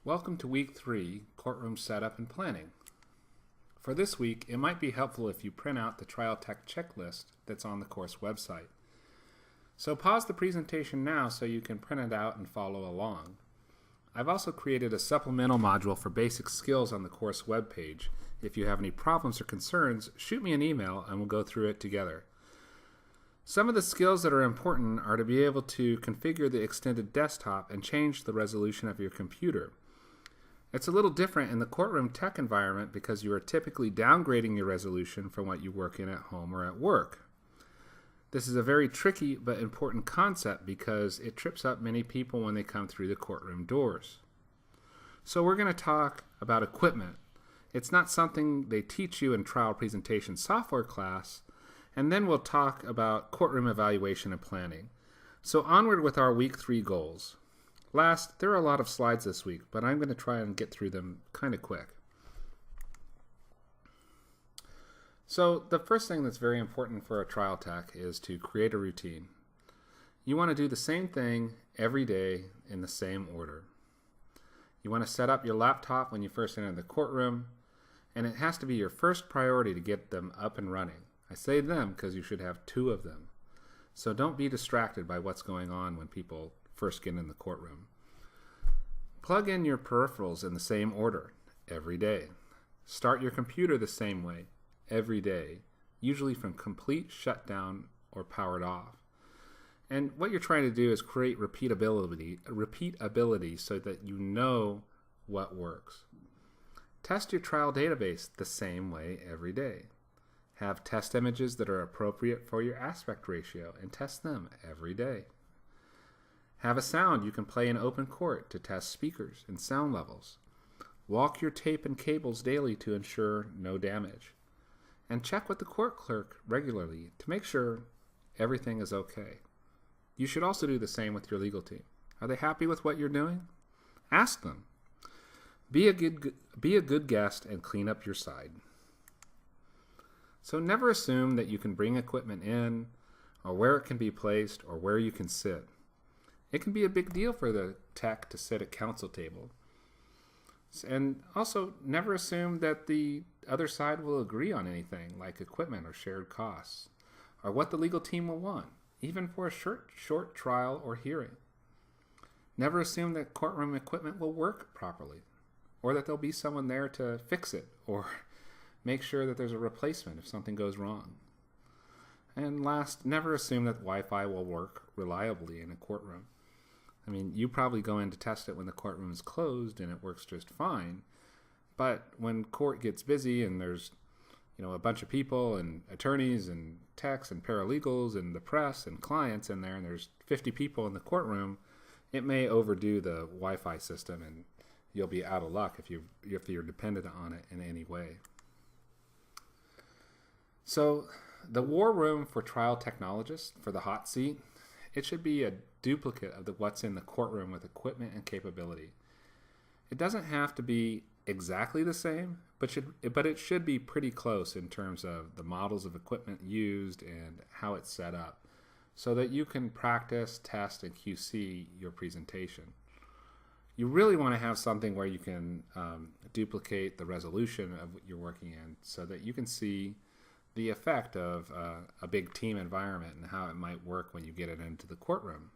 Welcome to Week 3, Courtroom Setup and Planning. For this week, it might be helpful if you print out the Trial Tech checklist that's on the course website. So pause the presentation now so you can print it out and follow along. I've also created a supplemental module for basic skills on the course webpage. If you have any problems or concerns, shoot me an email and we'll go through it together. Some of the skills that are important are to be able to configure the extended desktop and change the resolution of your computer. It's a little different in the courtroom tech environment because you are typically downgrading your resolution from what you work in at home or at work. This is a very tricky but important concept because it trips up many people when they come through the courtroom doors. So we're going to talk about equipment. It's not something they teach you in trial presentation software class, and then we'll talk about courtroom evaluation and planning. So onward with our Week 3 goals. Last, there are a lot of slides this week, but I'm going to try and get through them kind of quick. So the first thing that's very important for a trial tech is to create a routine. You want to do the same thing every day in the same order. You want to set up your laptop when you first enter the courtroom, and it has to be your first priority to get them up and running. I say them because you should have 2 of them. So don't be distracted by what's going on when people first get in the courtroom. Plug in your peripherals in the same order every day. Start your computer the same way every day, usually from complete shutdown or powered off. And what you're trying to do is create repeatability so that you know what works. Test your trial database the same way every day. Have test images that are appropriate for your aspect ratio and test them every day. Have a sound you can play in open court to test speakers and sound levels. Walk your tape and cables daily to ensure no damage. And check with the court clerk regularly to make sure everything is okay. You should also do the same with your legal team. Are they happy with what you're doing? Ask them. Be a good guest and clean up your side. So never assume that you can bring equipment in, or where it can be placed, or where you can sit. It can be a big deal for the tech to sit at counsel table. And also, never assume that the other side will agree on anything like equipment or shared costs, or what the legal team will want, even for a short trial or hearing. Never assume that courtroom equipment will work properly, or that there'll be someone there to fix it, or make sure that there's a replacement if something goes wrong. And last, never assume that Wi-Fi will work reliably in a courtroom. I mean, you probably go in to test it when the courtroom is closed and it works just fine. But when court gets busy and there's, a bunch of people and attorneys and techs and paralegals and the press and clients in there, and there's 50 people in the courtroom, it may overdo the Wi-Fi system and you'll be out of luck if you're dependent on it in any way. So the war room for trial technologists, for the hot seat, it should be a duplicate of what's in the courtroom with equipment and capability. It doesn't have to be exactly the same, but it should be pretty close in terms of the models of equipment used and how it's set up, so that you can practice, test, and QC your presentation. You really want to have something where you can duplicate the resolution of what you're working in so that you can see the effect of a big team environment and how it might work when you get it into the courtroom.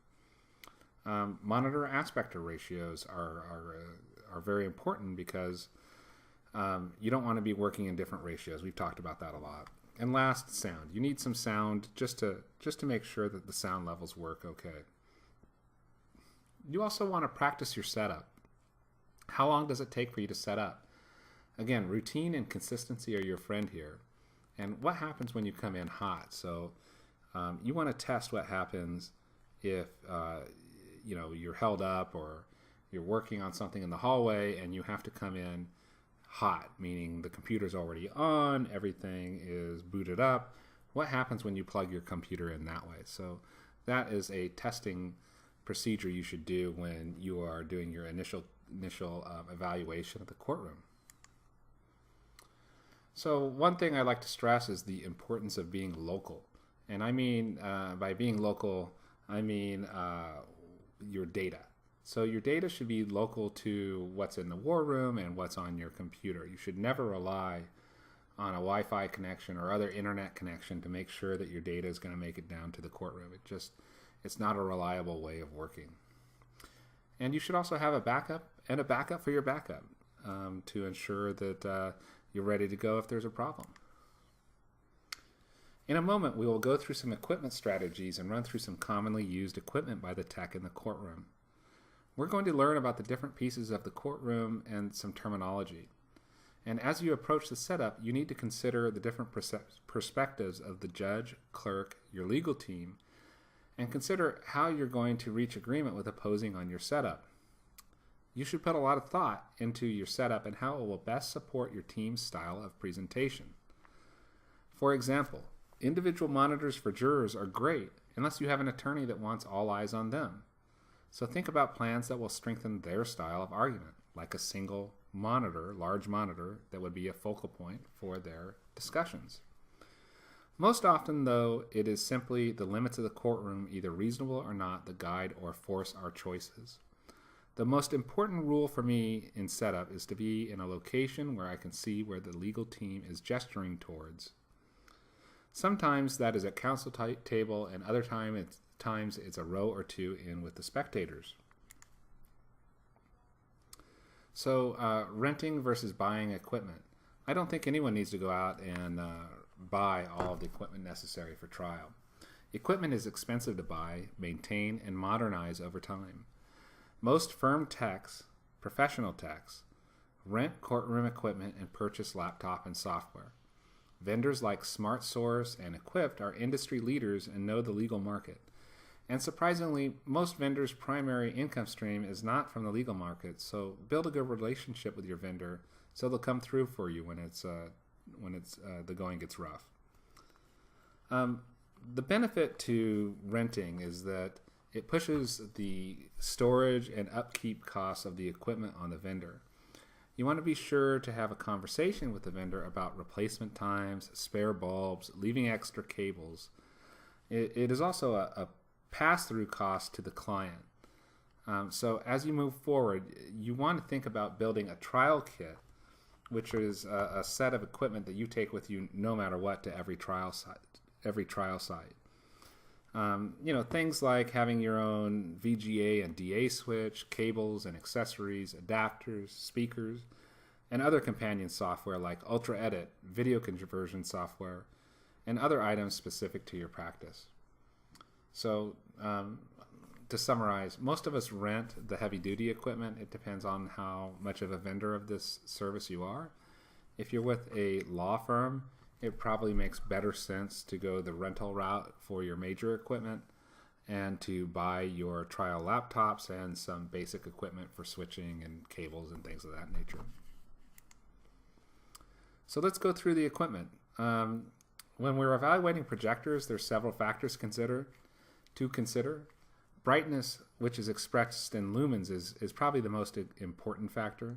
Monitor aspect ratios are very important because you don't want to be working in different ratios. We've talked about that a lot. And last, sound. You need some sound just to make sure that the sound levels work okay. You also want to practice your setup. How long does it take for you to set up? Again, routine and consistency are your friend here. And what happens when you come in hot? So you want to test what happens if you're held up or you're working on something in the hallway and you have to come in hot, meaning the computer's already on, everything is booted up. What happens when you plug your computer in that way? So that is a testing procedure you should do when you are doing your initial evaluation of the courtroom. So one thing I like to stress is the importance of being local. And I mean, by being local, I mean your data. So your data should be local to what's in the war room and what's on your computer. You should never rely on a Wi-Fi connection or other internet connection to make sure that your data is going to make it down to the courtroom. It's not a reliable way of working. And you should also have a backup and a backup for your backup to ensure that you're ready to go if there's a problem. In a moment, we will go through some equipment strategies and run through some commonly used equipment by the tech in the courtroom. We're going to learn about the different pieces of the courtroom and some terminology. And as you approach the setup, you need to consider the different perspectives of the judge, clerk, your legal team, and consider how you're going to reach agreement with opposing on your setup. You should put a lot of thought into your setup and how it will best support your team's style of presentation. For example, individual monitors for jurors are great unless you have an attorney that wants all eyes on them. So think about plans that will strengthen their style of argument, like a single monitor, large monitor, that would be a focal point for their discussions. Most often, though, it is simply the limits of the courtroom, either reasonable or not, that guide or force our choices. The most important rule for me in setup is to be in a location where I can see where the legal team is gesturing towards. Sometimes that is at counsel table, and other times it's a row or two in with the spectators. So renting versus buying equipment. I don't think anyone needs to go out and buy all of the equipment necessary for trial. Equipment is expensive to buy, maintain, and modernize over time. Most firm techs, professional techs, rent courtroom equipment and purchase laptop and software. Vendors like SmartSource and Equipped are industry leaders and know the legal market. And surprisingly, most vendors' primary income stream is not from the legal market, so build a good relationship with your vendor so they'll come through for you when the going gets rough. The benefit to renting is that it pushes the storage and upkeep costs of the equipment on the vendor. You want to be sure to have a conversation with the vendor about replacement times, spare bulbs, leaving extra cables. It is also a pass-through cost to the client. So as you move forward, you want to think about building a trial kit, which is a set of equipment that you take with you no matter what to every trial site. Things like having your own VGA and DA switch, cables and accessories, adapters, speakers, and other companion software like Ultra Edit, video conversion software, and other items specific to your practice. So to summarize, most of us rent the heavy-duty equipment. It depends on how much of a vendor of this service you are. If you're with a law firm, it probably makes better sense to go the rental route for your major equipment and to buy your trial laptops and some basic equipment for switching and cables and things of that nature. So let's go through the equipment. When we're evaluating projectors, there's several factors to consider. Brightness, which is expressed in lumens, is probably the most important factor.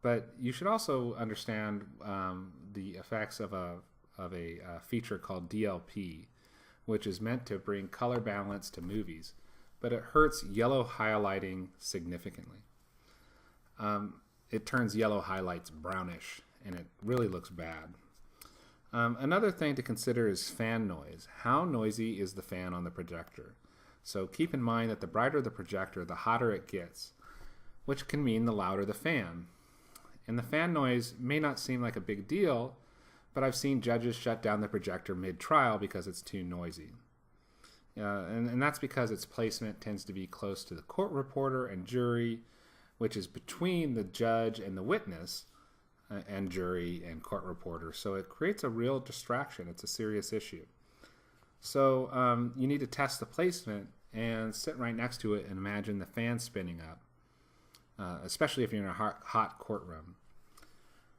But you should also understand the effects of a feature called DLP, which is meant to bring color balance to movies, but it hurts yellow highlighting significantly. It turns yellow highlights brownish, and it really looks bad. Another thing to consider is fan noise. How noisy is the fan on the projector? So keep in mind that the brighter the projector, the hotter it gets, which can mean the louder the fan. And the fan noise may not seem like a big deal, but I've seen judges shut down the projector mid-trial because it's too noisy. And that's because its placement tends to be close to the court reporter and jury, which is between the judge and the witness, and jury and court reporter. So it creates a real distraction. It's a serious issue. So you need to test the placement and sit right next to it and imagine the fan spinning up, especially if you're in a hot courtroom.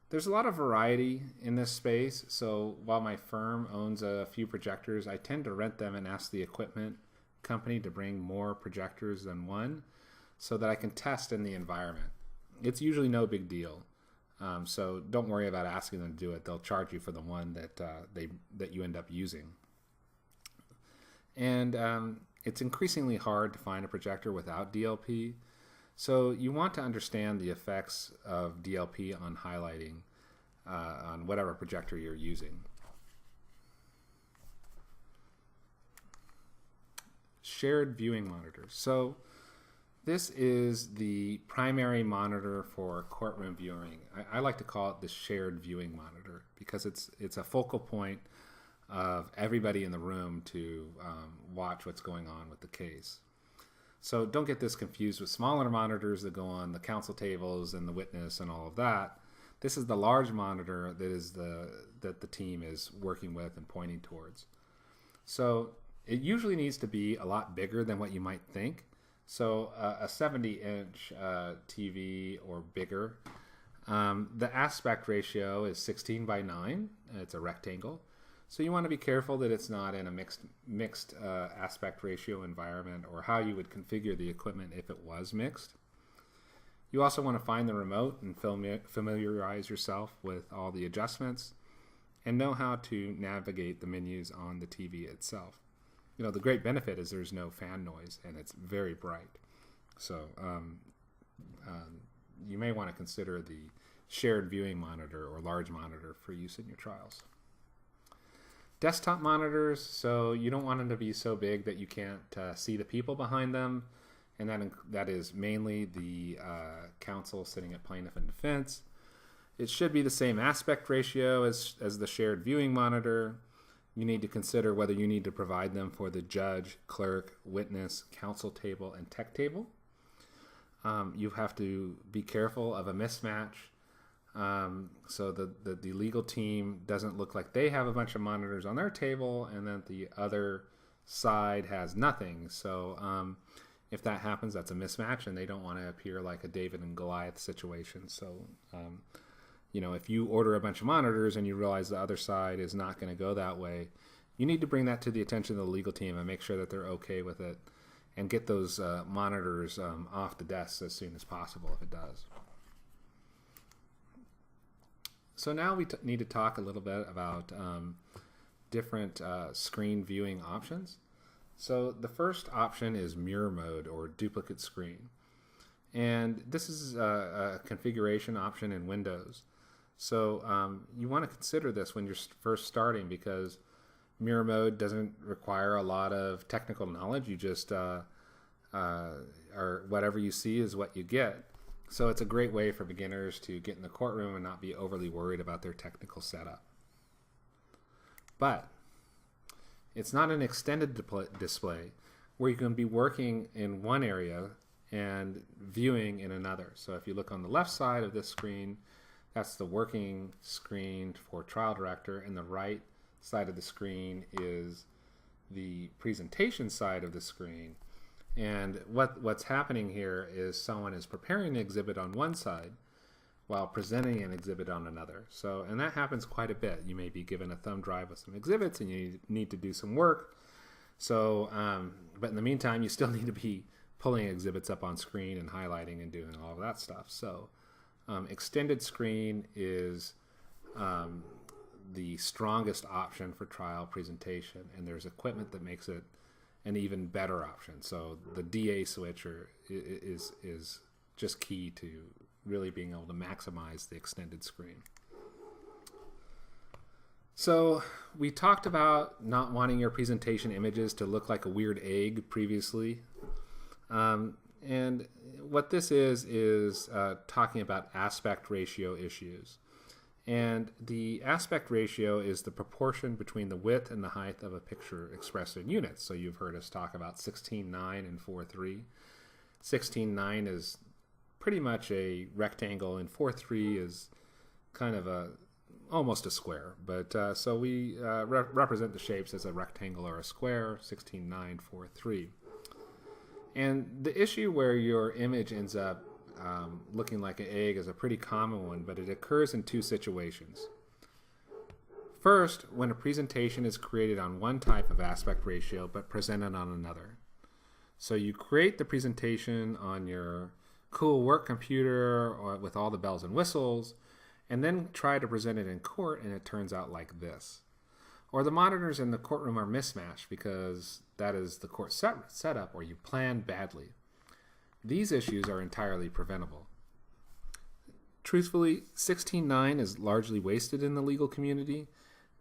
There's a lot of variety in this space, so while my firm owns a few projectors, I tend to rent them and ask the equipment company to bring more projectors than one so that I can test in the environment. It's usually no big deal, so don't worry about asking them to do it. They'll charge you for the one that you end up using. And it's increasingly hard to find a projector without DLP. So you want to understand the effects of DLP on highlighting on whatever projector you're using. Shared viewing monitors. So this is the primary monitor for courtroom viewing. I like to call it the shared viewing monitor because it's a focal point of everybody in the room to watch what's going on with the case. So don't get this confused with smaller monitors that go on the counsel tables and the witness and all of that. This is the large monitor that the team is working with and pointing towards. So it usually needs to be a lot bigger than what you might think. So a 70-inch TV or bigger. The aspect ratio is 16:9. It's a rectangle. So you want to be careful that it's not in a mixed aspect ratio environment, or how you would configure the equipment if it was mixed. You also want to find the remote and familiarize yourself with all the adjustments and know how to navigate the menus on the TV itself. You know, the great benefit is there's no fan noise and it's very bright. So you may want to consider the shared viewing monitor or large monitor for use in your trials. Desktop monitors, so you don't want them to be so big that you can't see the people behind them, and that is mainly the counsel sitting at plaintiff and defense. It should be the same aspect ratio as the shared viewing monitor. You need to consider whether you need to provide them for the judge, clerk, witness, counsel table, and tech table. You have to be careful of a mismatch. So the legal team doesn't look like they have a bunch of monitors on their table and then the other side has nothing. So if that happens, that's a mismatch, and they don't want to appear like a David and Goliath situation. So you know, if you order a bunch of monitors and you realize the other side is not going to go that way, you need to bring that to the attention of the legal team and make sure that they're okay with it, and get those monitors off the desks as soon as possible if it does. So now we need to talk a little bit about different screen viewing options. So the first option is mirror mode or duplicate screen. And this is a configuration option in Windows. So you want to consider this when you're first starting, because mirror mode doesn't require a lot of technical knowledge. You just, or whatever you see is what you get. So it's a great way for beginners to get in the courtroom and not be overly worried about their technical setup. But it's not an extended display where you can be working in one area and viewing in another. So if you look on the left side of this screen, that's the working screen for trial director, and the right side of the screen is the presentation side of the screen. And what's happening here is someone is preparing an exhibit on one side while presenting an exhibit on another. So, and that happens quite a bit. You may be given a thumb drive with some exhibits and you need to do some work. So, but in the meantime, you still need to be pulling exhibits up on screen and highlighting and doing all of that stuff. So, extended screen is the strongest option for trial presentation, and there's equipment that makes it an even better option. So the DA switcher is just key to really being able to maximize the extended screen. So we talked about not wanting your presentation images to look like a weird egg previously. And what this is talking about aspect ratio issues. And the aspect ratio is the proportion between the width and the height of a picture expressed in units. So you've heard us talk about 16:9 and 4:3. 16:9 is pretty much a rectangle, and 4:3 is kind of almost a square. But so we represent the shapes as a rectangle or a square, 16:9, 4:3. And the issue where your image ends up looking like an egg is a pretty common one, but it occurs in two situations. First, when a presentation is created on one type of aspect ratio but presented on another. So you create the presentation on your cool work computer or with all the bells and whistles, and then try to present it in court, and it turns out like this. Or the monitors in the courtroom are mismatched because that is the court setup, or you plan badly. These issues are entirely preventable. Truthfully, 16:9 is largely wasted in the legal community.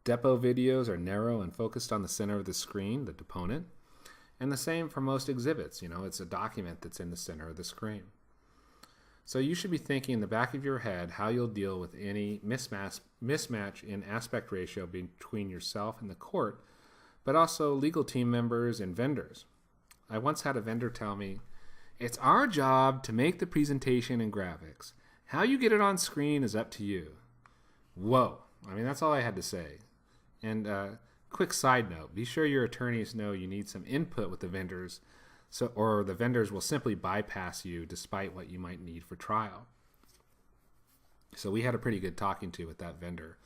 Depo videos are narrow and focused on the center of the screen, the deponent. And the same for most exhibits. It's a document that's in the center of the screen. So you should be thinking in the back of your head how you'll deal with any mismatch in aspect ratio between yourself and the court, but also legal team members and vendors. I once had a vendor tell me, "It's our job to make the presentation and graphics. How you get it on screen is up to you." Whoa. That's all I had to say. And quick side note, be sure your attorneys know you need some input with the vendors, or the vendors will simply bypass you despite what you might need for trial. So we had a pretty good talking to with that vendor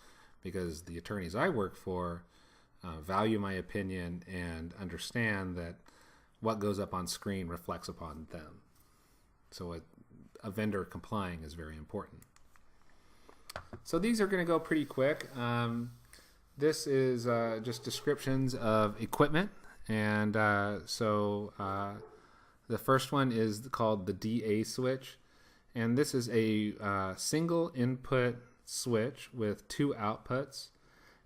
because the attorneys I work for value my opinion and understand that what goes up on screen reflects upon them. So a vendor complying is very important. So these are going to go pretty quick. This is just descriptions of equipment. And so the first one is called the DA switch. And this is a single input switch with 2 outputs.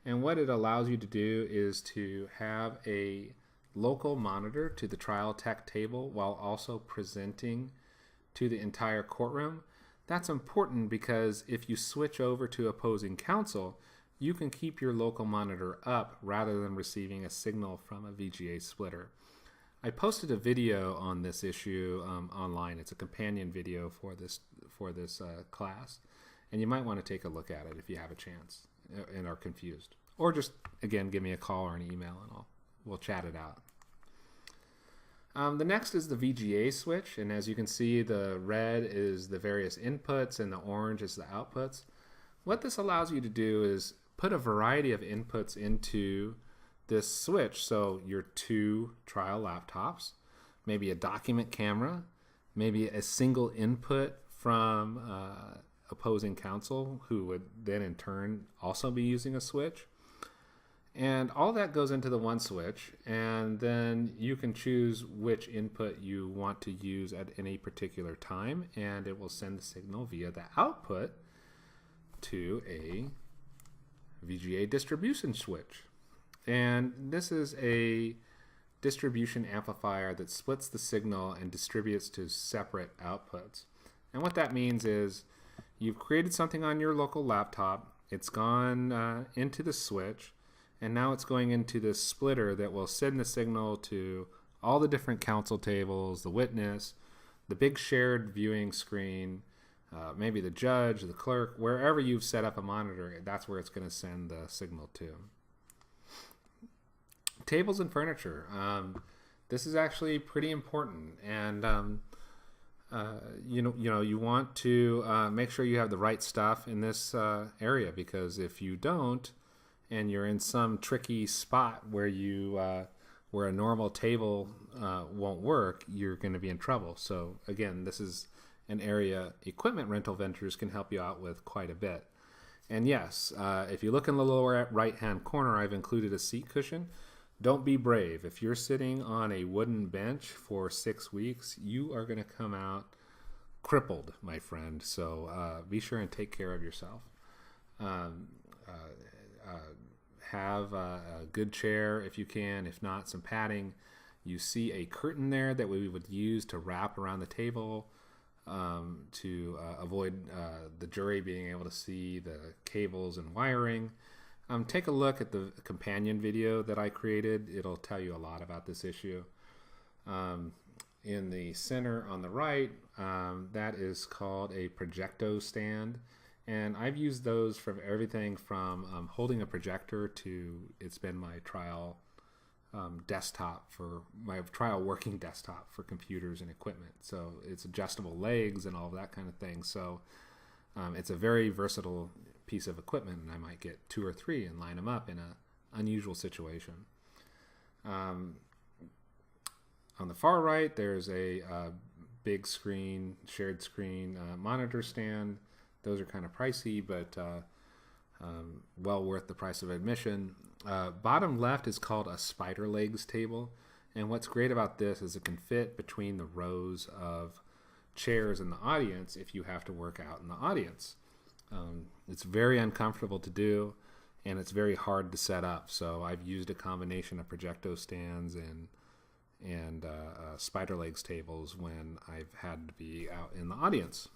And what it allows you to do is to have a local monitor to the trial tech table while also presenting to the entire courtroom. That's important because if you switch over to opposing counsel, you can keep your local monitor up rather than receiving a signal from a VGA splitter. I posted a video on this issue online. It's a companion video for this class, and you might want to take a look at it if you have a chance and are confused. Or just, again, give me a call or an email and we'll chat it out. The next is the VGA switch, and as you can see, the red is the various inputs and the orange is the outputs. What this allows you to do is put a variety of inputs into this switch. So your 2 trial laptops, maybe a document camera, maybe a single input from opposing counsel who would then in turn also be using a switch. And all that goes into the one switch, and then you can choose which input you want to use at any particular time, and it will send the signal via the output to a VGA distribution switch. And this is a distribution amplifier that splits the signal and distributes to separate outputs. And what that means is you've created something on your local laptop, it's gone into the switch, and now it's going into this splitter that will send the signal to all the different counsel tables, the witness, the big shared viewing screen, maybe the judge, the clerk, wherever you've set up a monitor, that's where it's going to send the signal to. Tables and furniture. This is actually pretty important, and you want to make sure you have the right stuff in this area, because if you don't, and you're in some tricky spot where where a normal table won't work, you're going to be in trouble. So again, this is an area equipment rental vendors can help you out with quite a bit. And yes, if you look in the lower right hand corner, I've included a seat cushion. Don't be brave. If you're sitting on a wooden bench for 6 weeks, you are going to come out crippled, my friend. So be sure and take care of yourself. Have a good chair if you can. If not, some padding. You see a curtain there that we would use to wrap around the table to avoid the jury being able to see the cables and wiring. Take a look at the companion video that I created. It'll tell you a lot about this issue. In the center on the right, that is called a projecto stand. And I've used those for everything from holding a projector to it's been my trial desktop for my trial working desktop for computers and equipment. So it's adjustable legs and all of that kind of thing. So it's a very versatile piece of equipment, and I might get 2 or 3 and line them up in an unusual situation. On the far right, there's a big screen, shared screen monitor stand. Those are kind of pricey, but well worth the price of admission. Bottom left is called a spider legs table, and what's great about this is it can fit between the rows of chairs in the audience if you have to work out in the audience. It's very uncomfortable to do, and it's very hard to set up. So I've used a combination of projecto stands and spider legs tables when I've had to be out in the audience.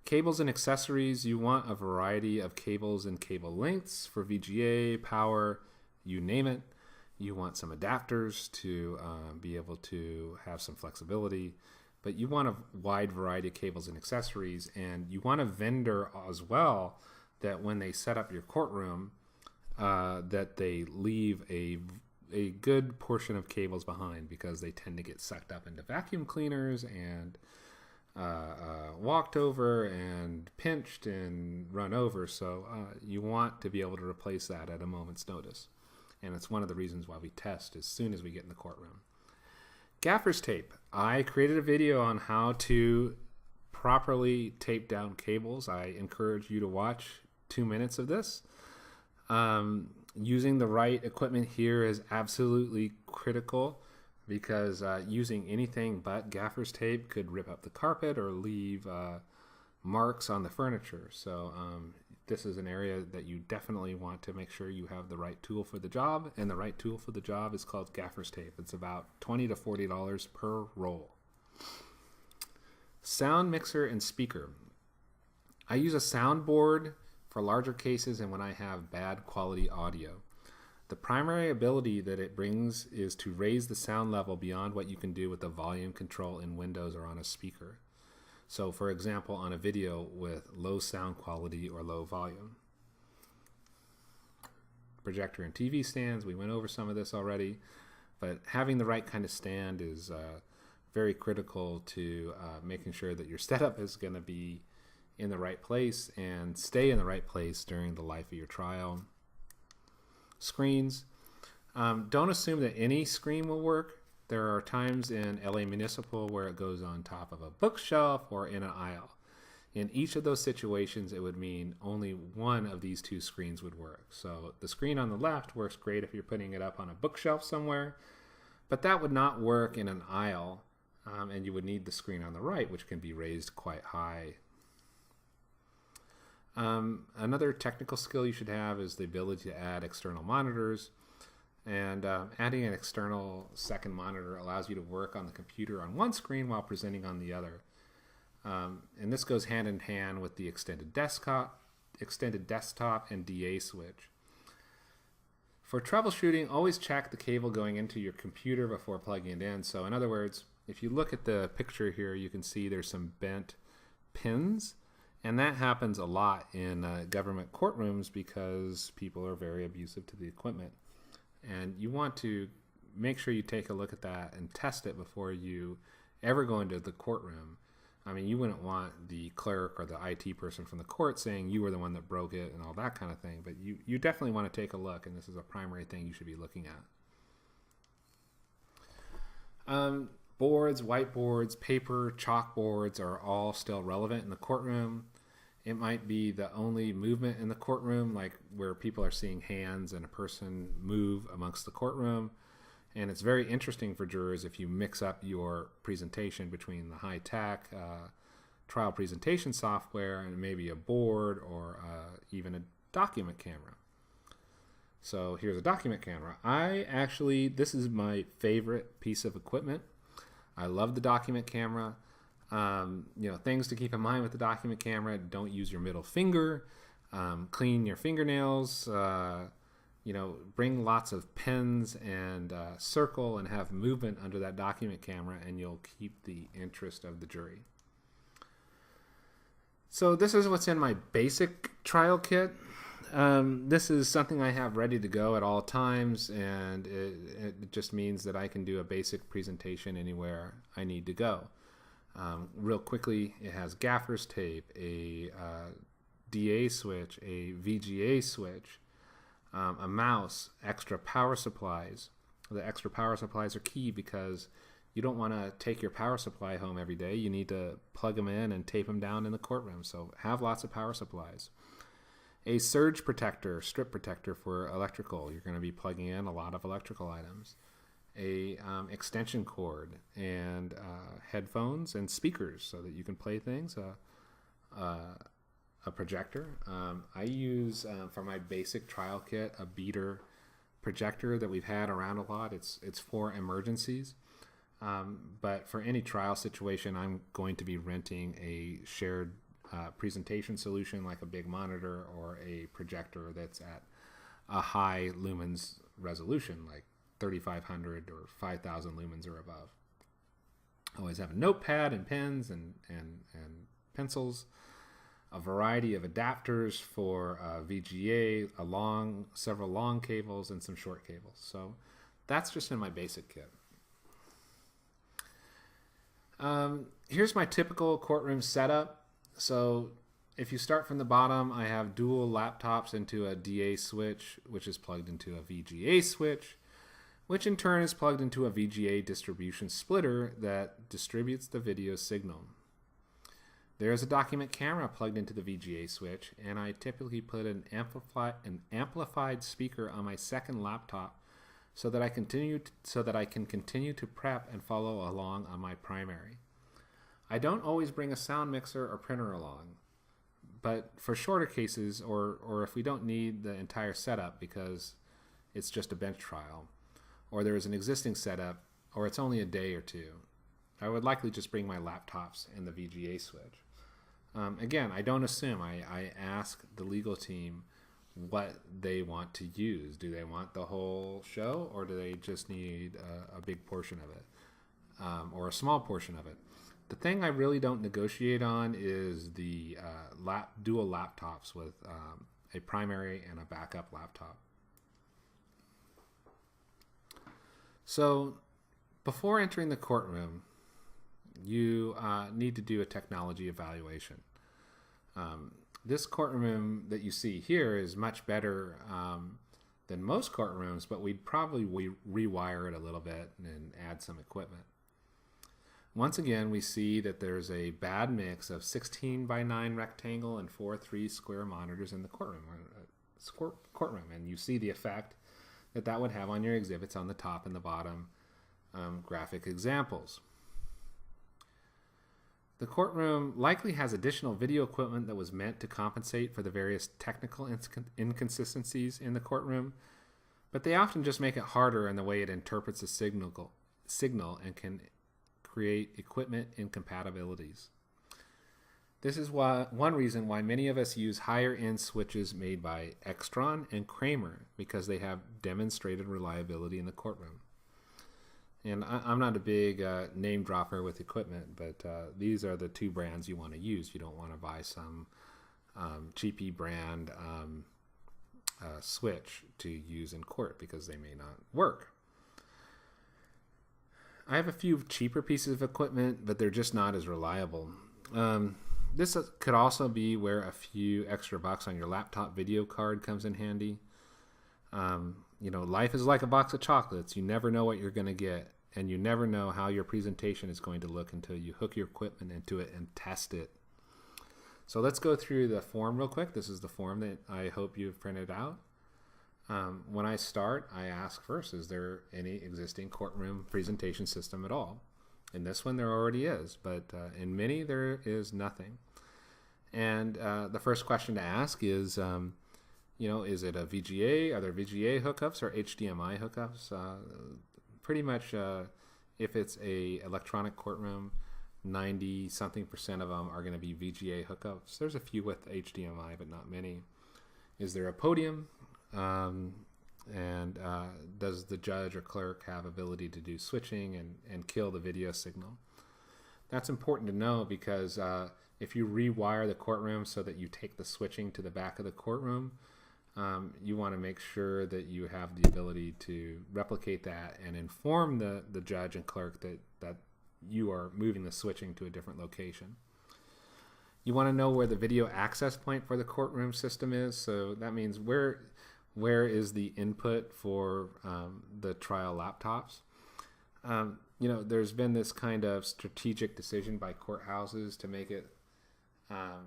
Cables and accessories. You want a variety of cables and cable lengths for VGA, power, you name it. You want some adapters to be able to have some flexibility. But you want a wide variety of cables and accessories, and you want a vendor as well that when they set up your courtroom, that they leave a good portion of cables behind, because they tend to get sucked up into vacuum cleaners and walked over and pinched and run over. So you want to be able to replace that at a moment's notice. And it's one of the reasons why we test as soon as we get in the courtroom. Gaffer's tape. I created a video on how to properly tape down cables. I encourage you to watch 2 minutes of this. Using the right equipment here is absolutely critical, because using anything but gaffer's tape could rip up the carpet or leave marks on the furniture. So this is an area that you definitely want to make sure you have the right tool for the job, and the right tool for the job is called gaffer's tape. It's about $20 to $40 per roll. Sound mixer and speaker. I use a soundboard for larger cases and when I have bad quality audio. The primary ability that it brings is to raise the sound level beyond what you can do with the volume control in Windows or on a speaker. So, for example, on a video with low sound quality or low volume. Projector and TV stands, we went over some of this already, but having the right kind of stand is very critical to making sure that your setup is going to be in the right place and stay in the right place during the life of your trial. Screens. Don't assume that any screen will work. There are times in LA Municipal where it goes on top of a bookshelf or in an aisle. In each of those situations, it would mean only one of these two screens would work. So the screen on the left works great if you're putting it up on a bookshelf somewhere, but that would not work in an aisle, and you would need the screen on the right, which can be raised quite high. Another technical skill you should have is the ability to add external monitors. And adding an external second monitor allows you to work on the computer on one screen while presenting on the other. And this goes hand in hand with the extended desktop and DA switch. For troubleshooting, always check the cable going into your computer before plugging it in. So in other words, if you look at the picture here, you can see there's some bent pins. And that happens a lot in government courtrooms because people are very abusive to the equipment. And you want to make sure you take a look at that and test it before you ever go into the courtroom. I mean, you wouldn't want the clerk or the IT person from the court saying you were the one that broke it and all that kind of thing. But you definitely want to take a look, and this is a primary thing you should be looking at. Boards, whiteboards, paper, chalkboards are all still relevant in the courtroom. It might be the only movement in the courtroom, like where people are seeing hands and a person move amongst the courtroom. And it's very interesting for jurors if you mix up your presentation between the high-tech trial presentation software and maybe a board or even a document camera. So here's a document camera. This is my favorite piece of equipment. I love the document camera. Things to keep in mind with the document camera: don't use your middle finger, clean your fingernails, bring lots of pens and circle and have movement under that document camera, and you'll keep the interest of the jury. So this is what's in my basic trial kit. This is something I have ready to go at all times, and it just means that I can do a basic presentation anywhere I need to go. Real quickly, it has gaffer's tape, a DA switch, a VGA switch, a mouse, extra power supplies. The extra power supplies are key because you don't want to take your power supply home every day. You need to plug them in and tape them down in the courtroom. So have lots of power supplies. A surge protector, strip protector for electrical. You're going to be plugging in a lot of electrical items. a extension cord, and headphones and speakers so that you can play things, a projector. I use, for my basic trial kit, a beater projector that we've had around a lot. It's for emergencies. But for any trial situation, I'm going to be renting a shared presentation solution like a big monitor or a projector that's at a high lumens resolution, like 3,500 or 5,000 lumens or above. I always have a notepad and pens and pencils, a variety of adapters for VGA, several long cables, and some short cables. So that's just in my basic kit. Here's my typical courtroom setup. So if you start from the bottom, I have dual laptops into a DA switch, which is plugged into a VGA switch, which in turn is plugged into a VGA distribution splitter that distributes the video signal. There is a document camera plugged into the VGA switch, and I typically put an amplified speaker on my second laptop so that I can continue to prep and follow along on my primary. I don't always bring a sound mixer or printer along, but for shorter cases, or if we don't need the entire setup because it's just a bench trial, or there is an existing setup, or it's only a day or two, I would likely just bring my laptops and the VGA switch. Again, I don't assume. I ask the legal team what they want to use. Do they want the whole show, or do they just need a big portion of it, or a small portion of it? The thing I really don't negotiate on is the dual laptops with a primary and a backup laptop. So before entering the courtroom, you need to do a technology evaluation. This courtroom that you see here is much better than most courtrooms, but we'd probably rewire it a little bit and add some equipment. Once again, we see that there's a bad mix of 16:9 rectangle and 4:3 square monitors in the courtroom, and you see the effect that would have on your exhibits on the top and the bottom graphic examples. The courtroom likely has additional video equipment that was meant to compensate for the various technical inconsistencies in the courtroom, but they often just make it harder in the way it interprets a signal and can create equipment incompatibilities. This is one reason why many of us use higher-end switches made by Extron and Kramer, because they have demonstrated reliability in the courtroom. And I'm not a big name dropper with equipment, but these are the two brands you want to use. You don't want to buy some cheapy brand switch to use in court because they may not work. I have a few cheaper pieces of equipment, but they're just not as reliable. This could also be where a few extra bucks on your laptop video card comes in handy. Life is like a box of chocolates. You never know what you're going to get, and you never know how your presentation is going to look until you hook your equipment into it and test it. So let's go through the form real quick. This is the form that I hope you've printed out. When I start, I ask first, is there any existing courtroom presentation system at all? In this one, there already is, but in many, there is nothing. And the first question to ask is, is it a VGA? Are there VGA hookups or HDMI hookups? Pretty much, if it's a electronic courtroom, 90-something% of them are going to be VGA hookups. There's a few with HDMI, but not many. Is there a podium? And does the judge or clerk have ability to do switching and kill the video signal? That's important to know because if you rewire the courtroom so that you take the switching to the back of the courtroom, you want to make sure that you have the ability to replicate that and inform the judge and clerk that you are moving the switching to a different location. You want to know where the video access point for the courtroom system is. So that means where is the input for the trial laptops. There's been this kind of strategic decision by courthouses to make it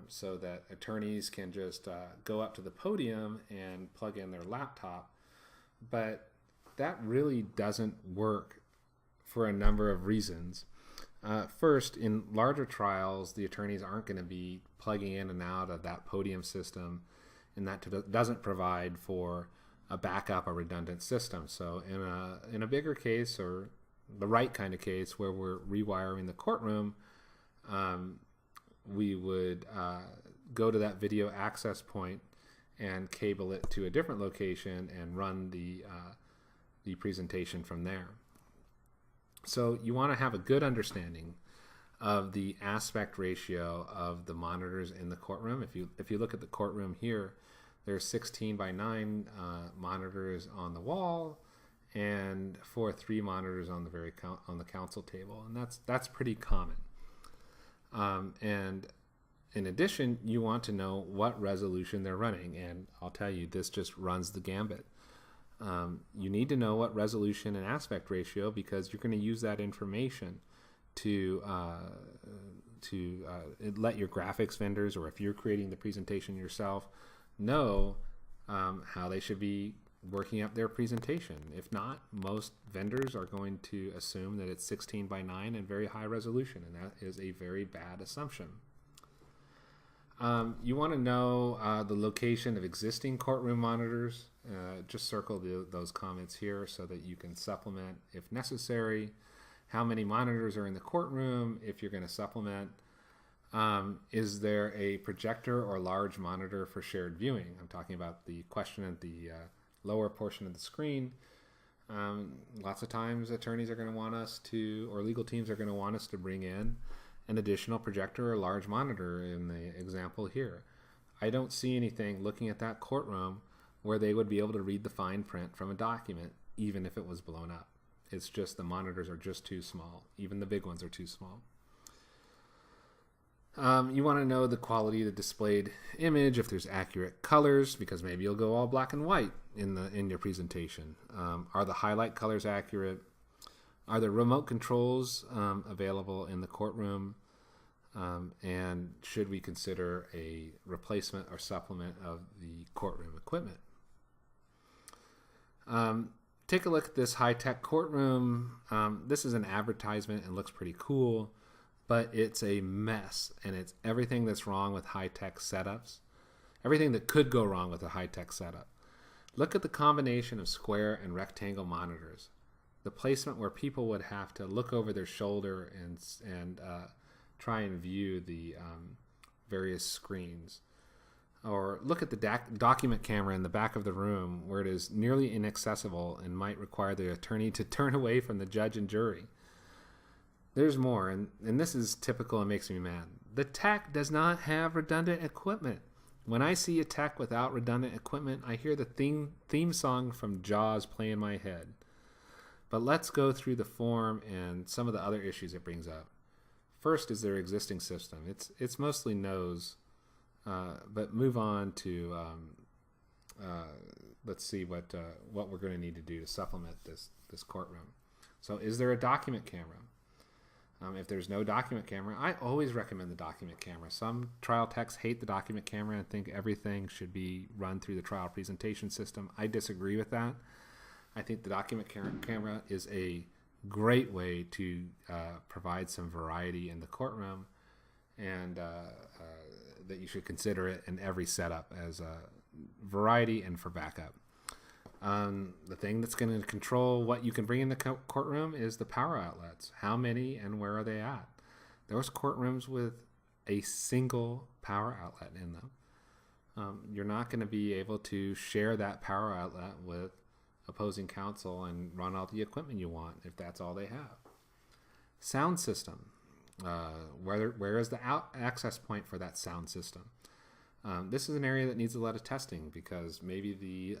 so that attorneys can just go up to the podium and plug in their laptop. But that really doesn't work for a number of reasons. First, in larger trials, the attorneys aren't going to be plugging in and out of that podium system, and that doesn't provide for a backup or redundant system. So in a bigger case, or the right kind of case where we're rewiring the courtroom, we would go to that video access point and cable it to a different location and run the presentation from there. So you want to have a good understanding of the aspect ratio of the monitors in the courtroom. If you look at the courtroom here, there's 16 by 9 monitors on the wall, and 3 monitors on the counsel table, and that's pretty common. And in addition, you want to know what resolution they're running, and I'll tell you, this just runs the gambit. You need to know what resolution and aspect ratio, because you're going to use that information to let your graphics vendors, or if you're creating the presentation yourself, know how they should be working up their presentation. If not, most vendors are going to assume that it's 16 by 9 and very high resolution, and that is a very bad assumption. You want to know the location of existing courtroom monitors. Just circle those comments here so that you can supplement if necessary. How many monitors are in the courtroom if you're going to supplement. Is there a projector or large monitor for shared viewing? I'm talking about the question at the lower portion of the screen. Lots of times attorneys are going to want us to, or legal teams are going to want us to bring in an additional projector or large monitor in the example here. I don't see anything looking at that courtroom where they would be able to read the fine print from a document, even if it was blown up. It's just the monitors are just too small. Even the big ones are too small. You want to know the quality of the displayed image, if there's accurate colors, because maybe you'll go all black and white in your presentation. Are the highlight colors accurate? Are there remote controls available in the courtroom? And should we consider a replacement or supplement of the courtroom equipment? Take a look at this high-tech courtroom. This is an advertisement and looks pretty cool, but it's a mess, and it's everything that's wrong with high-tech setups, everything that could go wrong with a high-tech setup. Look at the combination of square and rectangle monitors, the placement where people would have to look over their shoulder and try and view the various screens. Or look at the document camera in the back of the room, where it is nearly inaccessible and might require the attorney to turn away from the judge and jury. There's more, and this is typical and makes me mad. The tech does not have redundant equipment. When I see a tech without redundant equipment, I hear the theme song from Jaws play in my head. But let's go through the form and some of the other issues it brings up. First is their existing system. It's mostly no's, but move on to let's see what we're going to need to do to supplement this courtroom. So is there a document camera? If there's no document camera, I always recommend the document camera. Some trial techs hate the document camera and think everything should be run through the trial presentation system. I disagree with that. I think the document camera is a great way to provide some variety in the courtroom, and that you should consider it in every setup as a variety and for backup. The thing that's going to control what you can bring in the courtroom is the power outlets. How many and where are they at? There's courtrooms with a single power outlet in them. You're not going to be able to share that power outlet with opposing counsel and run all the equipment you want if that's all they have. Sound system. Where is the access point for that sound system? This is an area that needs a lot of testing, because maybe the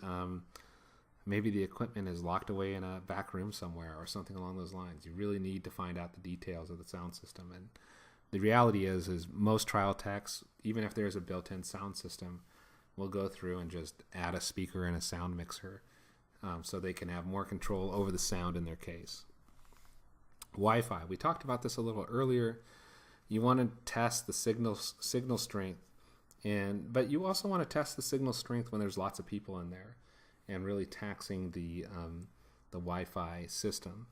equipment is locked away in a back room somewhere or something along those lines. You really need to find out the details of the sound system. And the reality is most trial techs, even if there's a built-in sound system, will go through and just add a speaker and a sound mixer so they can have more control over the sound in their case. Wi-Fi. We talked about this a little earlier. You want to test the signal strength, but you also want to test the signal strength when there's lots of people in there and really taxing the Wi-Fi system.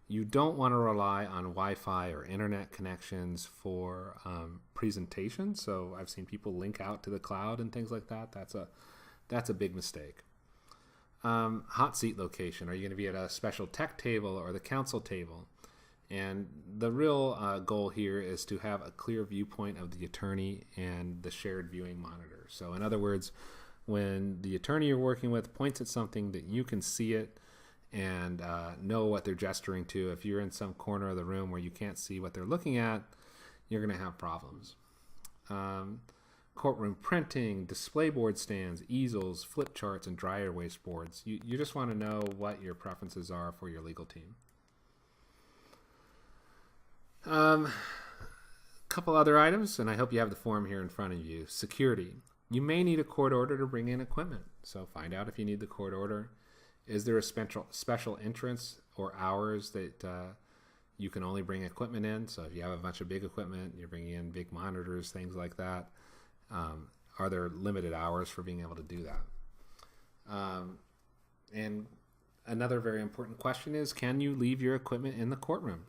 You don't want to rely on Wi-Fi or internet connections for presentations. So I've seen people link out to the cloud and things like that. That's a big mistake. Hot seat location. Are you going to be at a special tech table or the council table? And the real goal here is to have a clear viewpoint of the attorney and the shared viewing monitor. So in other words, when the attorney you're working with points at something, that you can see it and know what they're gesturing to. If you're in some corner of the room where you can't see what they're looking at, you're going to have problems. Courtroom printing, display board stands, easels, flip charts, and dry erase boards. You just want to know what your preferences are for your legal team. Couple other items, and I hope you have the form here in front of you. Security. You may need a court order to bring in equipment, so find out if you need the court order. Is there a special entrance or hours that you can only bring equipment in? So if you have a bunch of big equipment, you're bringing in big monitors, things like that. Are there limited hours for being able to do that? And another very important question is, can you leave your equipment in the courtroom?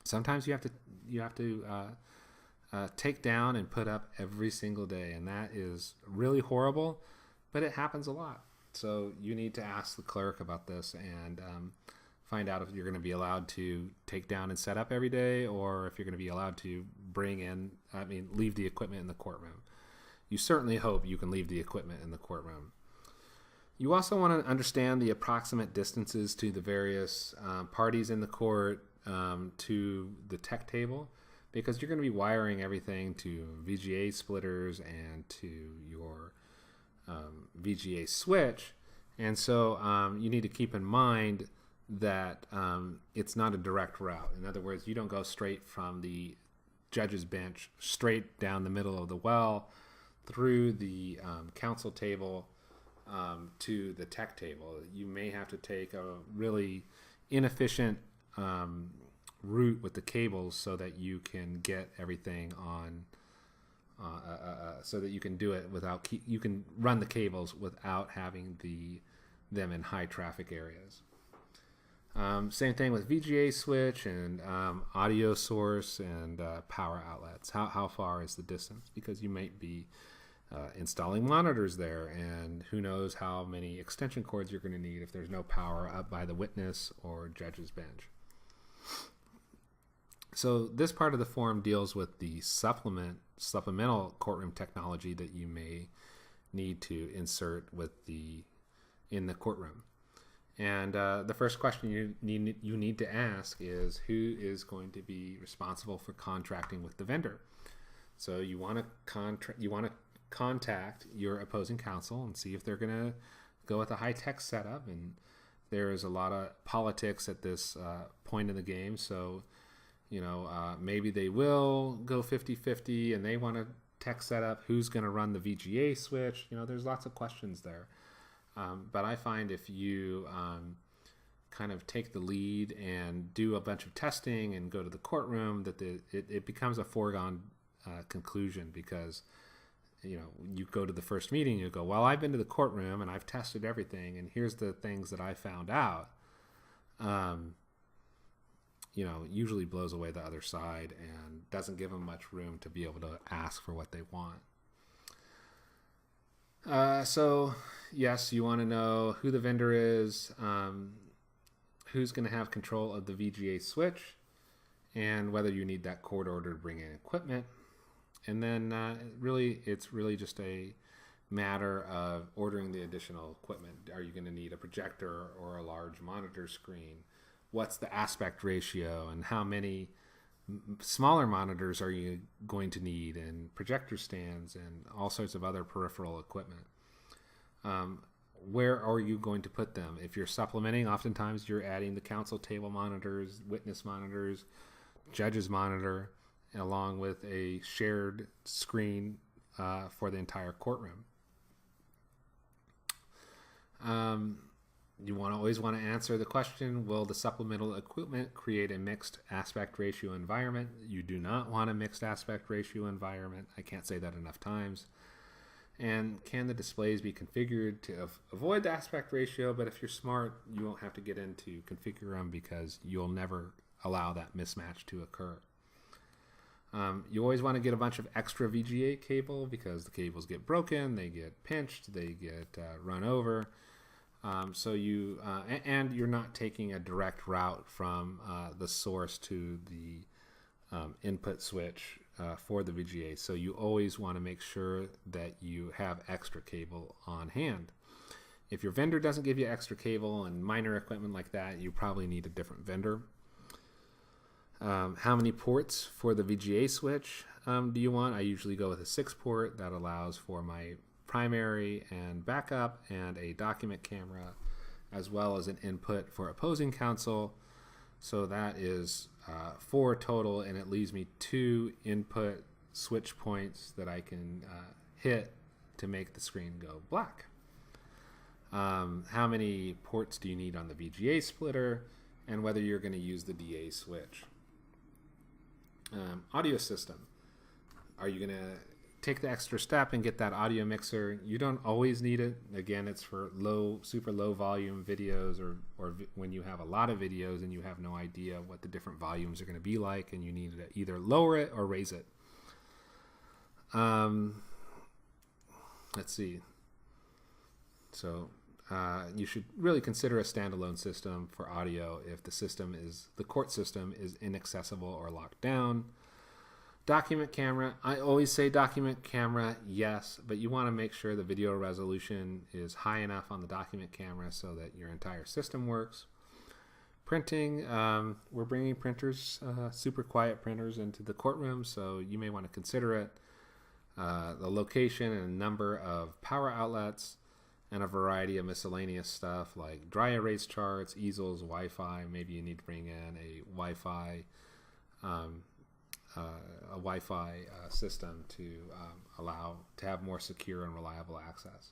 Sometimes you have to take down and put up every single day, and that is really horrible, but it happens a lot. So you need to ask the clerk about this and find out if you're going to be allowed to take down and set up every day, or if you're going to be allowed to leave the equipment in the courtroom. You certainly hope you can leave the equipment in the courtroom. You also want to understand the approximate distances to the various parties in the court, to the tech table, because you're going to be wiring everything to VGA splitters and to your VGA switch. And so you need to keep in mind that it's not a direct route. In other words, you don't go straight from the judge's bench straight down the middle of the well through the counsel table to the tech table. You may have to take a really inefficient route with the cables so that you can get everything on so that you can do it without you can run the cables without having them in high traffic areas. Same thing with VGA switch and audio source and power outlets. How far is the distance? Because you might be installing monitors there, and who knows how many extension cords you're going to need if there's no power up by the witness or judge's bench. So this part of the form deals with the supplemental courtroom technology that you may need to insert in the courtroom. And the first question you need to ask is, who is going to be responsible for contracting with the vendor? So you want to contact your opposing counsel and see if they're going to go with a high-tech setup. And there is a lot of politics at this point in the game. So, maybe they will go 50-50 and they want a tech setup. Who's going to run the VGA switch? There's lots of questions there. But I find if you kind of take the lead and do a bunch of testing and go to the courtroom, that it becomes a foregone conclusion, because you go to the first meeting, you go, well, I've been to the courtroom and I've tested everything, and here's the things that I found out. Usually blows away the other side and doesn't give them much room to be able to ask for what they want. So yes, you want to know who the vendor is, who's going to have control of the VGA switch, and whether you need that court order to bring in equipment. And then it's really just a matter of ordering the additional equipment. Are you going to need a projector or a large monitor screen? What's the aspect ratio, and how many smaller monitors are you going to need, and projector stands and all sorts of other peripheral equipment? Where are you going to put them? If you're supplementing, oftentimes you're adding the counsel table monitors, witness monitors, judge's monitor, along with a shared screen for the entire courtroom. You always want to answer the question, will the supplemental equipment create a mixed aspect ratio environment? You do not want a mixed aspect ratio environment. I can't say that enough times. And can the displays be configured to avoid the aspect ratio? But if you're smart, you won't have to get into configure them because you'll never allow that mismatch to occur. You always want to get a bunch of extra VGA cable because the cables get broken, they get pinched, they get run over. And you're not taking a direct route from the source to the input switch for the VGA. So you always want to make sure that you have extra cable on hand. If your vendor doesn't give you extra cable and minor equipment like that, you probably need a different vendor. How many ports for the VGA switch do you want? I usually go with a 6-port that allows for my primary and backup and a document camera, as well as an input for opposing counsel. So that is 4 total, and it leaves me 2 input switch points that I can hit to make the screen go black. How many ports do you need on the VGA splitter, and whether you're going to use the DA switch. Audio system. Are you going to take the extra step and get that audio mixer? You don't always need it. Again, it's for super low volume videos or when you have a lot of videos and you have no idea what the different volumes are going to be like and you need to either lower it or raise it. Let's see. So you should really consider a standalone system for audio if the court system is inaccessible or locked down. Document camera. I always say document camera, yes, but you want to make sure the video resolution is high enough on the document camera so that your entire system works. Printing. We're bringing printers, super quiet printers into the courtroom, so you may want to consider it. The location and number of power outlets, and a variety of miscellaneous stuff like dry erase charts, easels, Wi-Fi. Maybe you need to bring in a Wi-Fi system to allow to have more secure and reliable access.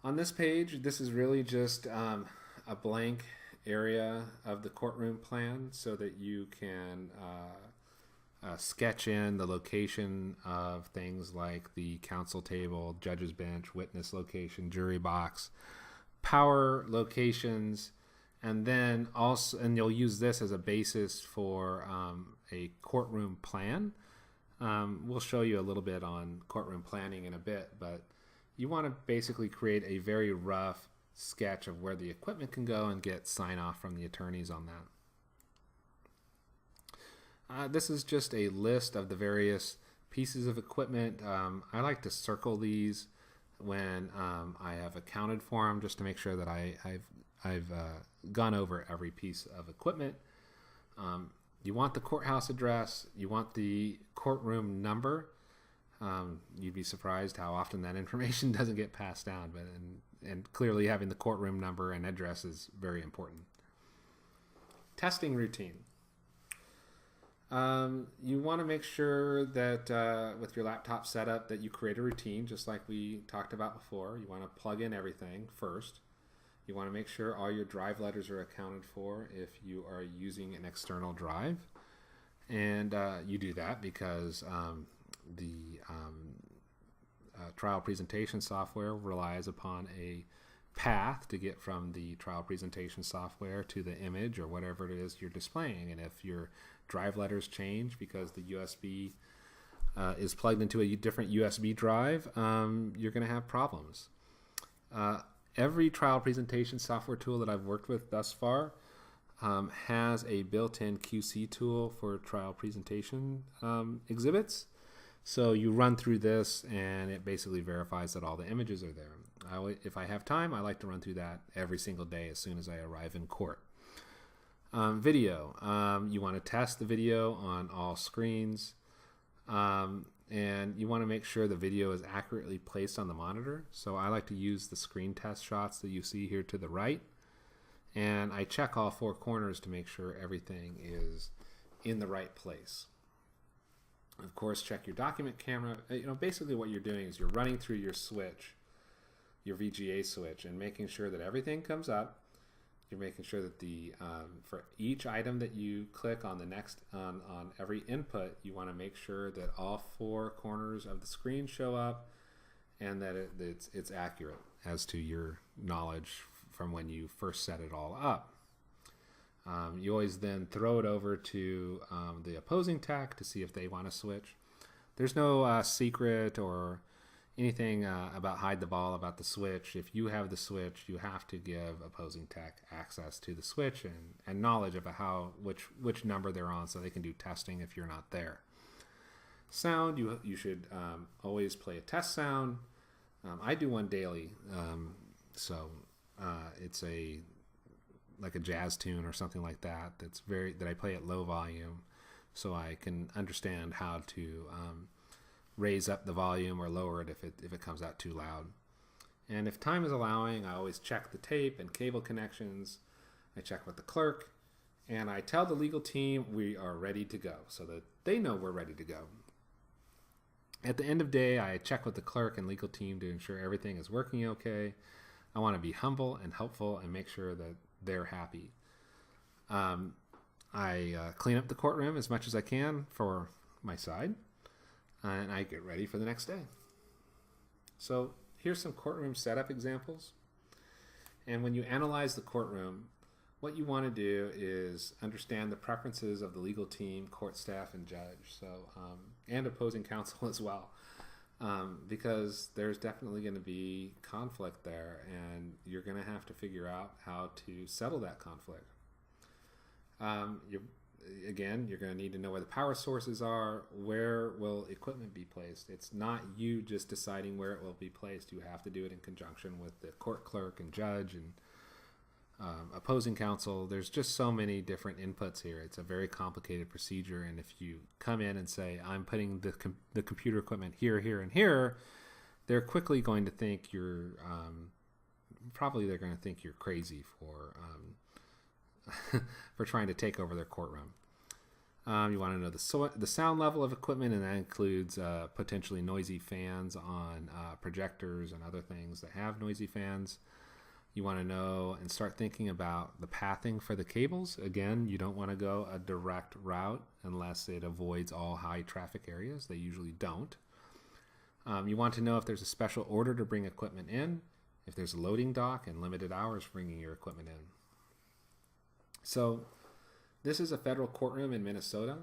On this page, this is really just a blank area of the courtroom plan so that you can sketch in the location of things like the counsel table, judge's bench, witness location, jury box, power locations, and then also, and you'll use this as a basis for a courtroom plan. We'll show you a little bit on courtroom planning in a bit, but you want to basically create a very rough sketch of where the equipment can go and get sign off from the attorneys on that. This is just a list of the various pieces of equipment. I like to circle these when I have accounted for them just to make sure that I've gone over every piece of equipment. You want the courthouse address. You want the courtroom number. You'd be surprised how often that information doesn't get passed down, and clearly having the courtroom number and address is very important. Testing routine. You want to make sure that with your laptop setup that you create a routine just like we talked about before. You want to plug in everything first. You want to make sure all your drive letters are accounted for if you are using an external drive. And you do that because the trial presentation software relies upon a path to get from the trial presentation software to the image or whatever it is you're displaying. And if your drive letters change because the USB is plugged into a different USB drive, you're going to have problems. Every trial presentation software tool that I've worked with thus far has a built-in QC tool for trial presentation exhibits. So you run through this and it basically verifies that all the images are there. If I have time, I like to run through that every single day as soon as I arrive in court. Video. You want to test the video on all screens. And you want to make sure the video is accurately placed on the monitor. So I like to use the screen test shots that you see here to the right. And I check all 4 corners to make sure everything is in the right place. Of course, check your document camera. Basically what you're doing is you're running through your switch, your VGA switch, and making sure that everything comes up. You're making sure that the for each item that you click on the next on every input, you want to make sure that all four corners of the screen show up, and that it's accurate as to your knowledge from when you first set it all up. You always then throw it over to the opposing tech to see if they want to switch. There's no secret or anything about hide the ball about the switch. If you have the switch, you have to give opposing tech access to the switch and knowledge about which number they're on, so they can do testing if you're not there. Sound, you should always play a test sound. I do one daily, so it's like a jazz tune or something like that. That I play at low volume, so I can understand how to raise up the volume or lower it if it comes out too loud. And if time is allowing, I always check the tape and cable connections. I check with the clerk, and I tell the legal team we are ready to go, so that they know we're ready to go. At the end of the day, I check with the clerk and legal team to ensure everything is working okay. I want to be humble and helpful and make sure that they're happy. I clean up the courtroom as much as I can for my side, and I get ready for the next day. So here's some courtroom setup examples. And when you analyze the courtroom, what you want to do is understand the preferences of the legal team, court staff, and judge, and opposing counsel as well, because there's definitely going to be conflict there, and you're going to have to figure out how to settle that conflict. You're going to need to know where the power sources are. Where will equipment be placed? It's not you just deciding where it will be placed. You have to do it in conjunction with the court clerk and judge and opposing counsel. There's just so many different inputs here. It's a very complicated procedure, and if you come in and say, I'm putting the computer equipment here, here, and here, they're quickly going to think you're they're going to think you're crazy for for trying to take over their courtroom. You want to know the sound level of equipment, and that includes potentially noisy fans on projectors and other things that have noisy fans. You want to know and start thinking about the pathing for the cables. Again, you don't want to go a direct route unless it avoids all high traffic areas. They usually don't. You want to know if there's a special order to bring equipment in, if there's a loading dock and limited hours for bringing your equipment in. So this is a federal courtroom in Minnesota,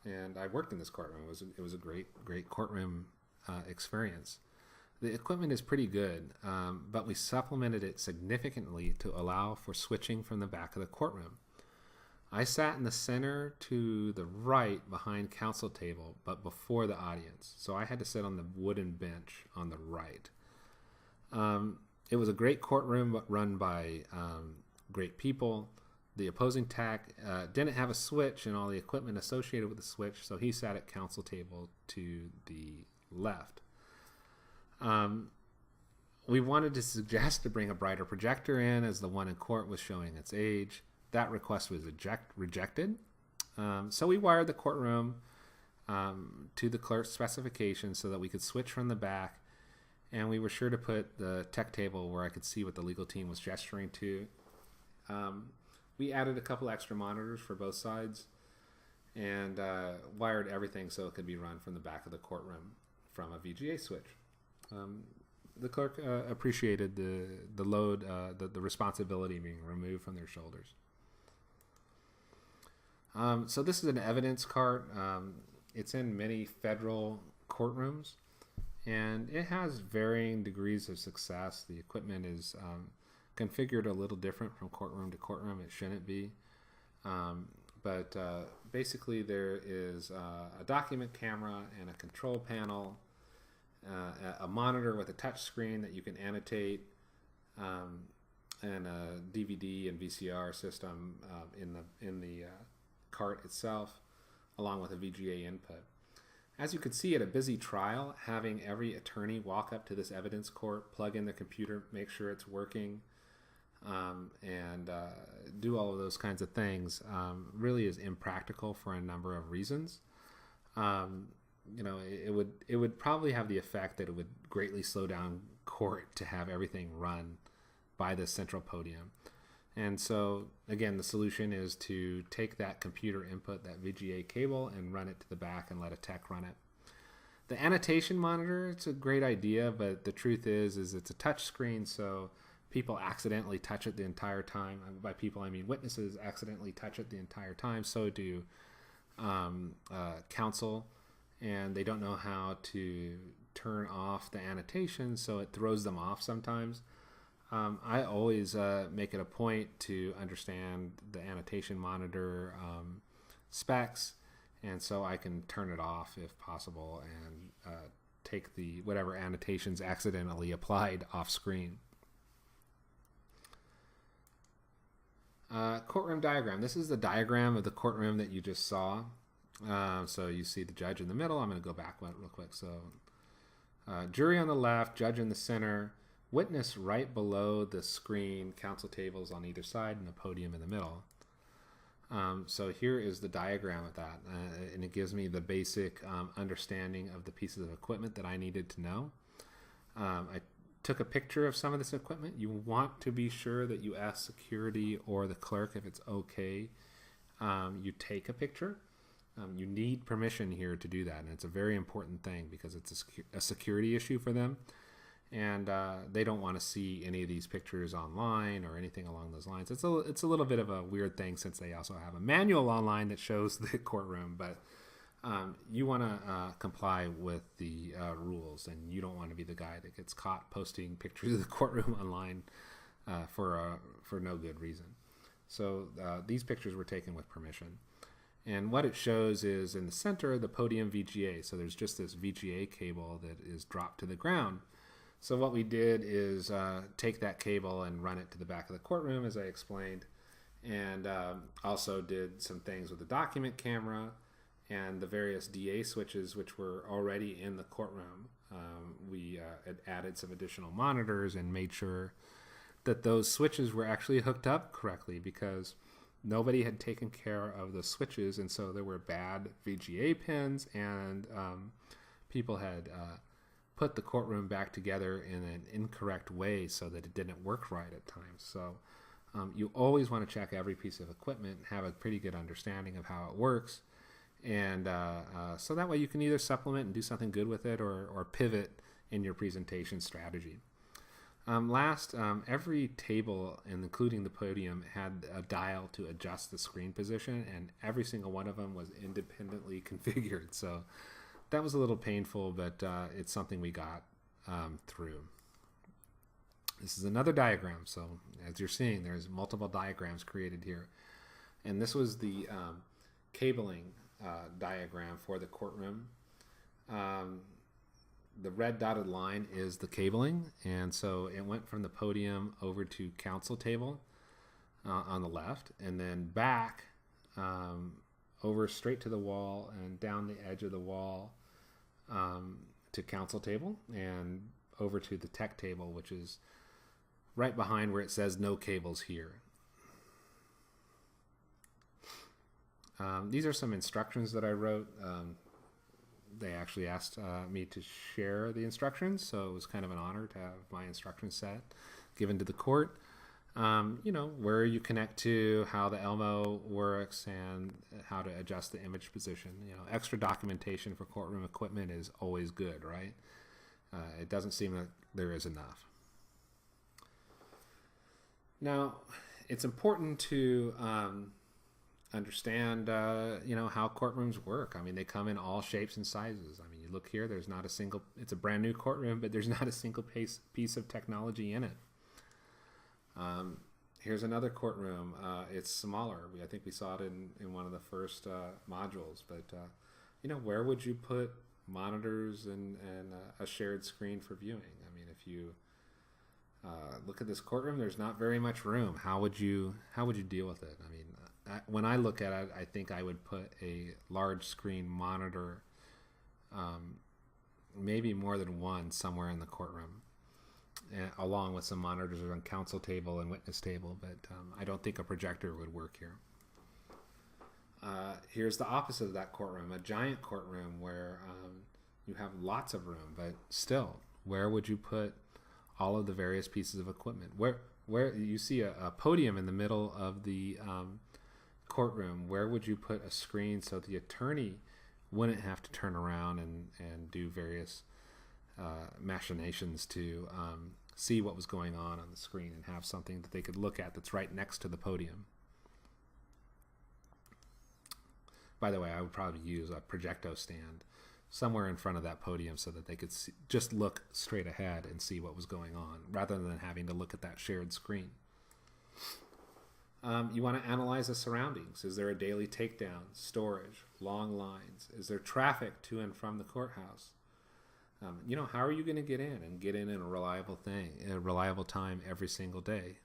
and I worked in this courtroom. It was a great courtroom experience. The equipment is pretty good, but we supplemented it significantly to allow for switching from the back of the courtroom. I sat in the center to the right behind counsel table, but before the audience. So I had to sit on the wooden bench on the right. It was a great courtroom run by great people. The opposing tech didn't have a switch and all the equipment associated with the switch, so he sat at counsel table to the left. We wanted to suggest to bring a brighter projector in, as the one in court was showing its age. That request was rejected. So we wired the courtroom to the clerk's specifications so that we could switch from the back, and we were sure to put the tech table where I could see what the legal team was gesturing to. We added a couple extra monitors for both sides and wired everything so it could be run from the back of the courtroom from a VGA switch. The clerk appreciated the load, the responsibility being removed from their shoulders. So this is an evidence cart. It's in many federal courtrooms, and it has varying degrees of success. The equipment is configured a little different from courtroom to courtroom. It shouldn't be. But basically there is a document camera and a control panel, a monitor with a touch screen that you can annotate, and a DVD and VCR system in the cart itself, along with a VGA input. As you can see at a busy trial, having every attorney walk up to this evidence court, plug in the computer, make sure it's working, and do all of those kinds of things really is impractical for a number of reasons. It would probably have the effect that it would greatly slow down court to have everything run by this central podium. And so, again, the solution is to take that computer input, that VGA cable, and run it to the back and let a tech run it. The annotation monitor, it's a great idea, but the truth is it's a touch screen, so people accidentally touch it the entire time. By people, I mean witnesses accidentally touch it the entire time. So do counsel, and they don't know how to turn off the annotation, so it throws them off sometimes. I always make it a point to understand the annotation monitor specs, and so I can turn it off if possible and take the whatever annotations accidentally applied off screen. Courtroom diagram. This is the diagram of the courtroom that you just saw. So you see the judge in the middle. I'm going to go back real quick. So jury on the left, judge in the center, witness right below the screen, counsel tables on either side, and a podium in the middle. So here is the diagram of that, and it gives me the basic understanding of the pieces of equipment that I needed to know. I took a picture of some of this equipment. You want to be sure that you ask security or the clerk if it's okay. You take a picture. You need permission here to do that, and it's a very important thing because it's a security issue for them. And they don't want to see any of these pictures online or anything along those lines. It's a little bit of a weird thing since they also have a manual online that shows the courtroom, but you want to comply with the rules, and you don't want to be the guy that gets caught posting pictures of the courtroom online for no good reason. So these pictures were taken with permission. And what it shows is in the center, the podium VGA. So there's just this VGA cable that is dropped to the ground. So what we did is take that cable and run it to the back of the courtroom, as I explained, and also did some things with the document camera and the various DA switches, which were already in the courtroom. We had added some additional monitors and made sure that those switches were actually hooked up correctly because nobody had taken care of the switches, and so there were bad VGA pins, and people had put the courtroom back together in an incorrect way so that it didn't work right at times. So you always want to check every piece of equipment, have a pretty good understanding of how it works, and so that way you can either supplement and do something good with it or pivot in your presentation strategy. Last, every table, including the podium, had a dial to adjust the screen position, and every single one of them was independently configured. So that was a little painful, but it's something we got through. This is another diagram. So as you're seeing, there's multiple diagrams created here. And this was the cabling diagram for the courtroom. The red dotted line is the cabling, and so it went from the podium over to counsel table on the left, and then back over straight to the wall and down the edge of the wall to counsel table, and over to the tech table, which is right behind where it says no cables here. These are some instructions that I wrote. They actually asked me to share the instructions, so it was kind of an honor to have my instruction set given to the court. Where you connect to, how the Elmo works, and how to adjust the image position. Extra documentation for courtroom equipment is always good, right? It doesn't seem like there is enough. Now, it's important to understand, how courtrooms work. I mean, they come in all shapes and sizes. I mean, you look here, there's not a single, it's a brand new courtroom, but there's not a single piece of technology in it. Here's another courtroom. It's smaller. I think we saw it in one of the first modules, but, where would you put monitors and a shared screen for viewing? I mean, if you look at this courtroom, there's not very much room. How would you deal with it? I mean, when I look at it, I think I would put a large screen monitor, maybe more than one, somewhere in the courtroom, along with some monitors on counsel table and witness table, but I don't think a projector would work here. Here's the opposite of that courtroom, a giant courtroom where you have lots of room, but still, where would you put all of the various pieces of equipment? where you see a podium in the middle of the courtroom, where would you put a screen so the attorney wouldn't have to turn around and do various machinations to see what was going on the screen and have something that they could look at that's right next to the podium? By the way, I would probably use a projecto stand somewhere in front of that podium so that they could just look straight ahead and see what was going on rather than having to look at that shared screen. You want to analyze the surroundings. Is there a daily takedown, storage, long lines? Is there traffic to and from the courthouse? How are you going to get in a reliable time every single day?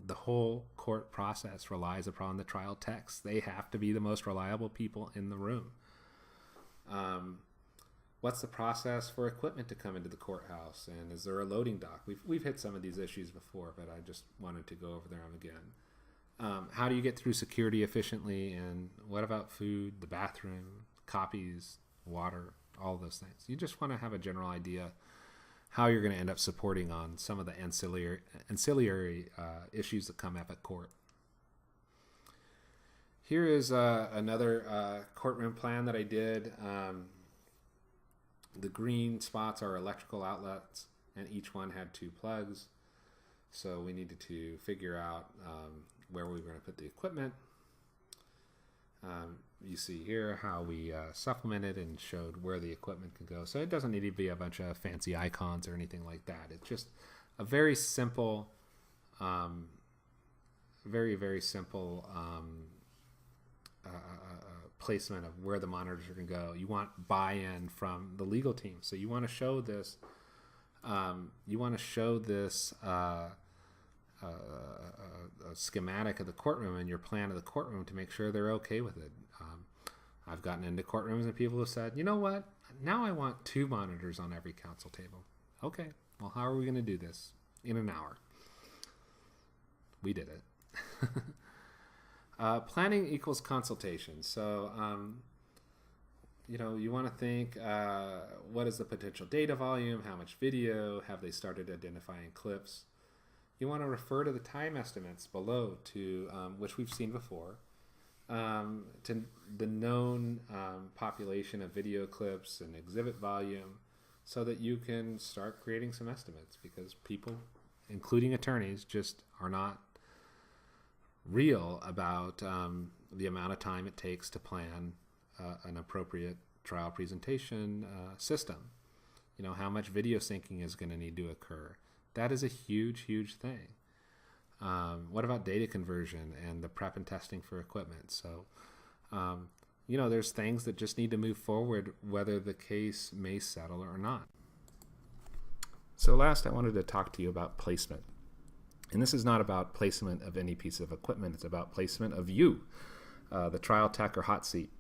The whole court process relies upon the trial techs. They have to be the most reliable people in the room. What's the process for equipment to come into the courthouse? And is there a loading dock? We've hit some of these issues before, but I just wanted to go over them again. How do you get through security efficiently? And what about food, the bathroom, copies, water, all those things? You just want to have a general idea how you're going to end up supporting on some of the ancillary issues that come up at court. Here is another courtroom plan that I did. The green spots are electrical outlets, and each one had 2 plugs. So we needed to figure out where we were going to put the equipment. You see here how we supplemented and showed where the equipment can go. So it doesn't need to be a bunch of fancy icons or anything like that. It's just a very simple, very simple placement of where the monitors are going to go. You want buy-in from the legal team. So you want to show this. A schematic of the courtroom and your plan of the courtroom to make sure they're okay with it. I've gotten into courtrooms and people have said, you know what? Now I want 2 monitors on every counsel table. Okay, well, how are we going to do this? In an hour. We did it. Planning equals consultation. So, you want to think, what is the potential data volume? How much video? Have they started identifying clips? You want to refer to the time estimates below to which we've seen before, to the known population of video clips and exhibit volume, so that you can start creating some estimates, because people, including attorneys, just are not real about the amount of time it takes to plan an appropriate trial presentation system. How much video syncing is going to need to occur. That is a huge thing. What about data conversion and the prep and testing for equipment? So, there's things that just need to move forward, whether the case may settle or not. So last, I wanted to talk to you about placement. And this is not about placement of any piece of equipment. It's about placement of you, the trial tech or hot seat.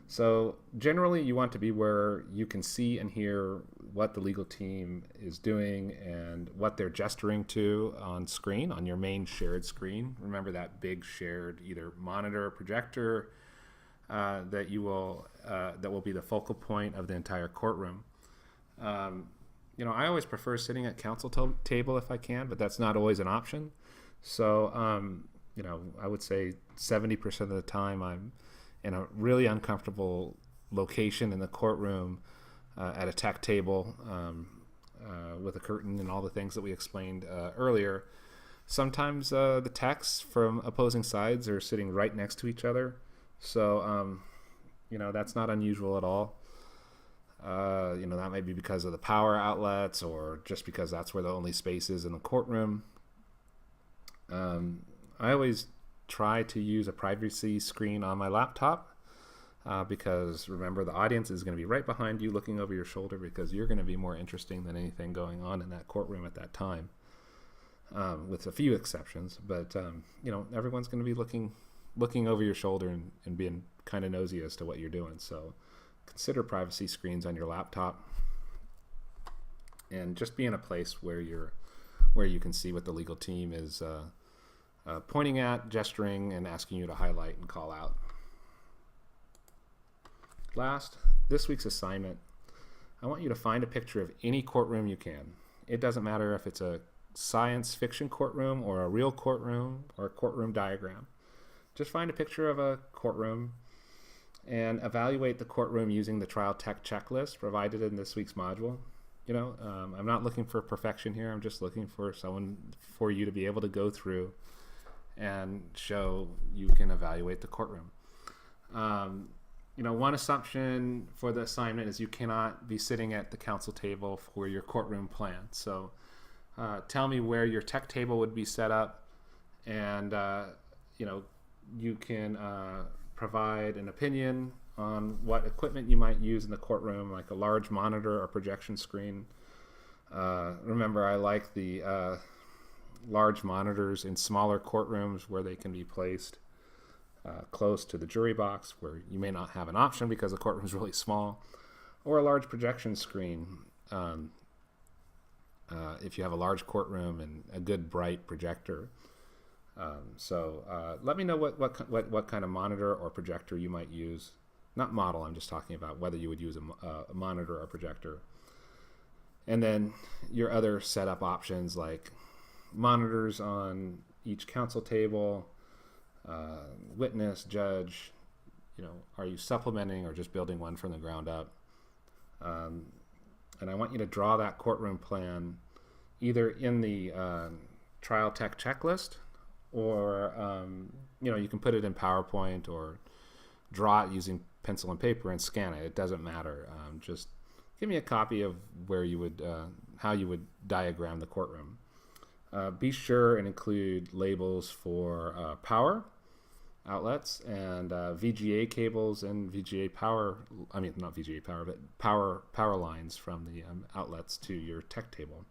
So generally, you want to be where you can see and hear what the legal team is doing and what they're gesturing to on screen, on your main shared screen. Remember that big shared either monitor or projector that will be the focal point of the entire courtroom. I always prefer sitting at counsel table if I can, but that's not always an option. So, I would say 70% of the time I'm in a really uncomfortable location in the courtroom at a tech table with a curtain and all the things that we explained earlier. Sometimes the techs from opposing sides are sitting right next to each other. So, that's not unusual at all. That may be because of the power outlets or just because that's where the only space is in the courtroom. I always try to use a privacy screen on my laptop because remember, the audience is going to be right behind you looking over your shoulder, because you're going to be more interesting than anything going on in that courtroom at that time, with a few exceptions. But everyone's going to be looking over your shoulder and being kind of nosy as to what you're doing. So consider privacy screens on your laptop, and just be in a place where you can see what the legal team is pointing at, gesturing, and asking you to highlight and call out. Last, this week's assignment, I want you to find a picture of any courtroom you can. It doesn't matter if it's a science fiction courtroom or a real courtroom or a courtroom diagram. Just find a picture of a courtroom and evaluate the courtroom using the trial tech checklist provided in this week's module. I'm not looking for perfection here. I'm just looking for you to be able to go through and show you can evaluate the courtroom. One assumption for the assignment is you cannot be sitting at the counsel table for your courtroom plan. So tell me where your tech table would be set up, and you can provide an opinion on what equipment you might use in the courtroom, like a large monitor or projection screen. Remember, I like the large monitors in smaller courtrooms where they can be placed close to the jury box, where you may not have an option because the courtroom is really small, or a large projection screen if you have a large courtroom and a good bright projector. Let me know what kind of monitor or projector you might use. Not model, I'm just talking about whether you would use a monitor or projector. And then your other setup options, like monitors on each counsel table, witness, judge, are you supplementing or just building one from the ground up? And I want you to draw that courtroom plan either in the trial tech checklist, or you can put it in PowerPoint or draw it using pencil and paper and scan it. It doesn't matter. Just give me a copy of where you would how you would diagram the courtroom. Be sure and include labels for power outlets and VGA cables and VGA power. I mean, not VGA power, but power lines from the outlets to your tech table.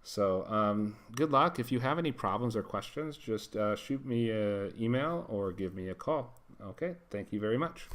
So good luck. If you have any problems or questions, just shoot me an email or give me a call. Okay, thank you very much.